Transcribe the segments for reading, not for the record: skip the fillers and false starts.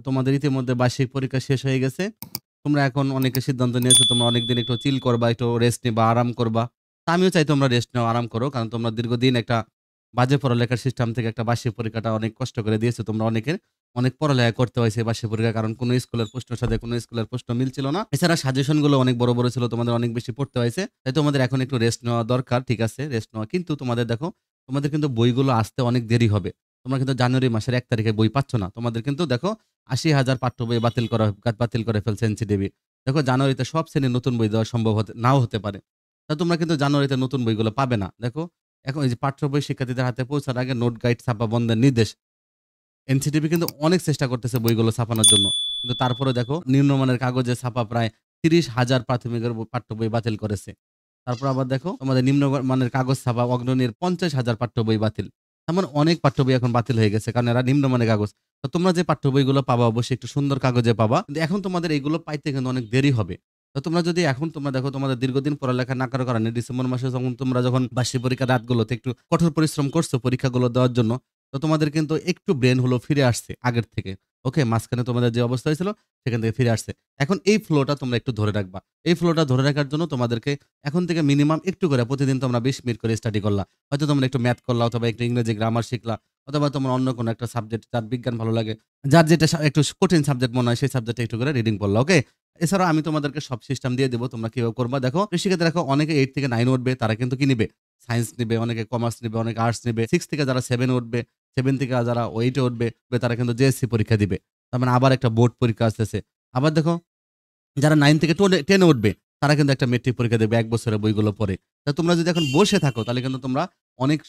তোমাদের ইতিমধ্যে বার্ষিক পরীক্ষা শেষ হয়ে গেছে। তোমরা এখন অনেকে সিদ্ধান্ত নিয়েছো তোমরা অনেকদিন একটু চিল করবা, একটু রেস্ট নিবা, আরাম করবা। তা আমিও চাই তোমরা রেস্ট নাও, আরাম করো। কারণ তোমরা দীর্ঘদিন একটা বাজে পড়ালেখার সিস্টেম থেকে একটা বার্ষিক পরীক্ষাটা অনেক কষ্ট করে দিয়েছো। তোমরা অনেক পড়ালেখা করতে হয়েছে বার্ষিক পরীক্ষা। কারণ কোনো স্কুলের প্রশ্নের সাথে কোনো স্কুলের প্রশ্ন মিলছিল না। এছাড়া সাজেশন গুলো অনেক বড়, বড় ছিল। তোমাদের অনেক বেশি পড়তে হয়েছে। তাই তোমাদের এখন একটু রেস্ট নেওয়া দরকার। ঠিক আছে, রেস্ট নেওয়া। কিন্তু তোমাদের দেখো, তোমাদের কিন্তু বইগুলো আসতে অনেক দেরি হবে। তোমরা কিন্তু জানুয়ারি মাসের ১ তারিখে বই পাচ্ছ না। তোমাদের কিন্তু দেখো ৮০,০০০ পাঠ্য বই বাতিল করে ফেলছে এনসিটিবি। দেখো জানুয়ারিতে সব শ্রেণীর নতুন বই দেওয়া সম্ভব নাও হতে পারে। তা তোমরা কিন্তু জানুয়ারিতে নতুন বইগুলো পাবে না। দেখো এখন এই যে পাঠ্য বই শিক্ষার্থীদের হাতে পৌঁছার আগে নোট গাইড ছাপা বন্ধের নির্দেশ। এনসিটিভি কিন্তু অনেক চেষ্টা করতেছে বইগুলো ছাপানোর জন্য। কিন্তু তারপরে দেখো নিম্নমানের কাগজে ছাপা প্রায় ৩০,০০০ প্রাথমিকের পাঠ্য বই বাতিল করেছে। তারপর আবার দেখো তোমাদের নিম্নমানের কাগজ ছাপা অগ্রণীর ৫০,০০০ পাঠ্য বই বাতিল। এমন অনেক পাঠ্য বই এখন বাতিল হয়ে গেছে। কারণ এরা নিম্নমানের কাগজ। তো তোমরা যে পাঠ্য বইগুলো পাবা অবশ্যই একটু সুন্দর কাগজে পাবা। কিন্তু এখন তোমাদের এইগুলো পাইতে কিন্তু অনেক দেরি হবে। তো তোমরা যদি এখন তোমরা দেখো তোমাদের দীর্ঘদিন পড়ালেখা না করার কারণে ডিসেম্বর মাসে যখন বার্ষিক পরীক্ষার রাতগুলোতে একটু কঠোর পরিশ্রম করছো পরীক্ষাগুলো দেওয়ার জন্য, তো তোমাদের কিন্তু একটু ব্রেন হলো ফিরে আসছে আগের থেকে। ওকে? মাঝখানে তোমাদের যে অবস্থা হয়েছিল সেখান থেকে ফিরে আসছে। এখন এই ফ্লোটা তোমরা একটু ধরে রাখবা। এই ফ্লোটা ধরে রাখার জন্য তোমাদেরকে এখন থেকে মিনিমাম একটু করে প্রতিদিন তোমরা ২০ মিনিট করে স্টাডি করলা। হয়তো তোমরা একটু ম্যাথ করলা অথবা একটু ইংরেজি গ্রামার শিখলা অথবা তোমার অন্য কোনো একটা সাবজেক্ট যার বিজ্ঞান ভালো লাগে, যার যেটা একটু কঠিন সাবজেক্ট মনে হয় সেই সাবজেক্টে একটু করে রিডিং পড়লা। ওকে? এছাড়াও আমি তোমাদেরকে সব সিস্টেম দিয়ে দেব। তোমরা কিভাবে করবা দেখো। শিক্ষার্থীরা দেখো অনেকে ৮ থেকে 9 উঠবে তারা কিন্তু কি নিবে? সায়েন্স নিবে, অনেকে কমার্স নিবে, অনেকে আর্টস নিবে। 6 থেকে যারা 7 উঠবে, 7 থেকে যারা 8 এ উঠবে তারা কিন্তু জেএসসি পরীক্ষা দিবে। তার মানে আবার একটা বোর্ড পরীক্ষা আসতেছে। আবার দেখো যারা 9 থেকে 10 এ উঠবে তারা কিন্তু একটা মেট্রিক পরীক্ষা দেবে ১ বছরের বইগুলো পড়ে। তা তোমরা যদি এখন বসে থাকো তাহলে কিন্তু তোমরা অনেক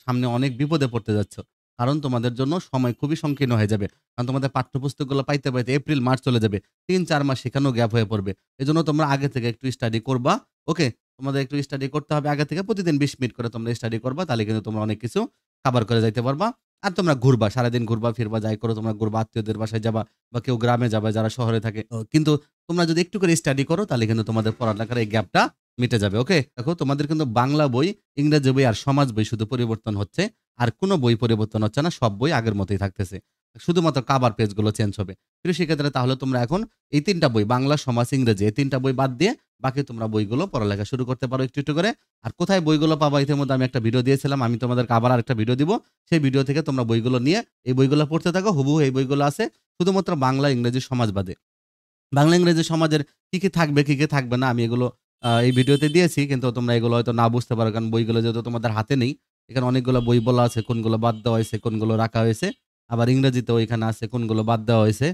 সামনে অনেক বিপদে পড়তে যাচ্ছ। কারণ তোমাদের জন্য সময় খুবই সংকীর্ণ হয়ে যাবে। কারণ তোমাদের পাঠ্যপুস্তকগুলো পাইতে, পাইতে এপ্রিল, মার্চ চলে যাবে। ৩-৪ মাস সেখানেও গ্যাপ হয়ে পড়বে। এজন্য তোমরা আগে থেকে একটু স্টাডি করবা। ওকে? তোমাদের একটু স্টাডি করতে হবে আগে থেকে। প্রতিদিন ২০ মিনিট করে তোমরা স্টাডি করবা। তাহলে কিন্তু তোমরা অনেক কিছু কভার করে যাইতে পারবা। আর তোমরা ঘুরবা। সারাদিন ঘুরবা ফিরবা যাই করো তোমরা ঘুরবা, আত্মীয়দের বাসায় যাবা বা কেউ গ্রামে যাবে যারা শহরে থাকে। কিন্তু তোমরা যদি একটু করে স্টাডি করো তাহলে কিন্তু তোমাদের পড়ালেখার এই গ্যাপটা মিটে যাবে। ওকে? দেখো তোমাদের কিন্তু বাংলা বই, ইংরেজি বই আর সমাজ বই শুধু পরিবর্তন হচ্ছে। আর কোনো বই পরিবর্তন হচ্ছে না। সব বই আগের মতোই থাকতেছে। শুধুমাত্র কভার পেজগুলো চেঞ্জ হবে। প্রিয় শিক্ষার্থীরা তাহলে তোমরা এখন এই ৩ টা বই বাংলা, সমাজ, ইংরেজি এই ৩ টা বই বাদ দিয়ে বাকি তোমরা বইগুলো পড়ালেখা শুরু করতে পারো একটু, একটু করে। আর কোথায় বইগুলো পাবা ইতিমধ্যে আমি একটা ভিডিও দিয়েছিলাম। আমি তোমাদেরকে আবার আরেকটা ভিডিও দিব। সেই ভিডিও থেকে তোমরা বইগুলো নিয়ে এই বইগুলো পড়তে থাকো। হুবহু এই বইগুলো আছে শুধুমাত্র বাংলা, ইংরেজি, সমাজ বাদে। বাংলা, ইংরেজি, সমাজের কি, কি থাকবে, কি, কি থাকবে না আমি এগুলো এই ভিডিওতে দিয়েছি। কিন্তু তোমরা এগুলো হয়তো না বুঝতে পারো। কারণ বইগুলো যেহেতু তোমাদের হাতে নেই। এখানে অনেকগুলো বই বলা আছে কোনগুলো বাদ দেওয়া হয়েছে, কোনগুলো রাখা হয়েছে। আবার ইংরেজিতেও এখানে আছে কোনগুলো বাদ দেওয়া হয়েছে।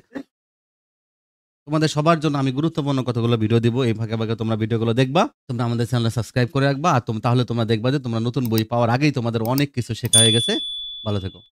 তোমাদের সবার জন্য আমি গুরুত্বপূর্ণ কতগুলো ভিডিও দিব। এই ফাঁকে, ফাঁকে তোমরা ভিডিওগুলো দেখবা। তোমরা আমাদের চ্যানেলটা সাবস্ক্রাইব করে রাখবা। আর তাহলে তোমরা দেখবা যে তোমরা নতুন বই পাওয়ার আগেই তোমাদের অনেক কিছু শেখা হয়ে গেছে। ভালো থেকো।